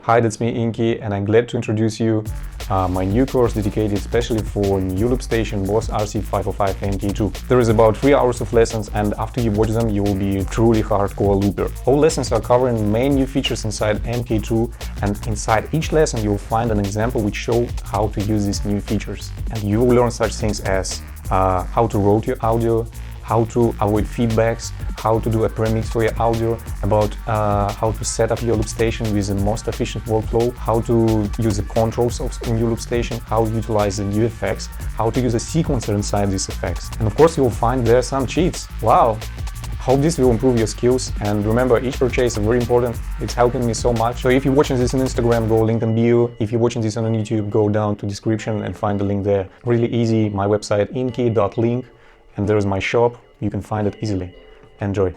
Hi, that's me, Inkie, and I'm glad to introduce you my new course dedicated especially for new loop station Boss RC505 MK2. There is about 3 hours of lessons, and after you watch them, you will be a truly hardcore looper. All lessons are covering main new features inside MK2, and inside each lesson you will find an example which show how to use these new features. And you will learn such things as how to route your audio, how to avoid feedbacks, how to do a premix for your audio, about how to set up your loop station with the most efficient workflow, how to use the controls of a new loop station, how to utilize the new effects, how to use a sequencer inside these effects. And of course you will find there some cheats. Wow! Hope this will improve your skills, and remember, each purchase is very important. It's helping me so much. So if you're watching this on Instagram, go link in bio. If you're watching this on YouTube, go down to description and find the link there. Really easy, my website inkie.link. And there is my shop, you can find it easily. Enjoy!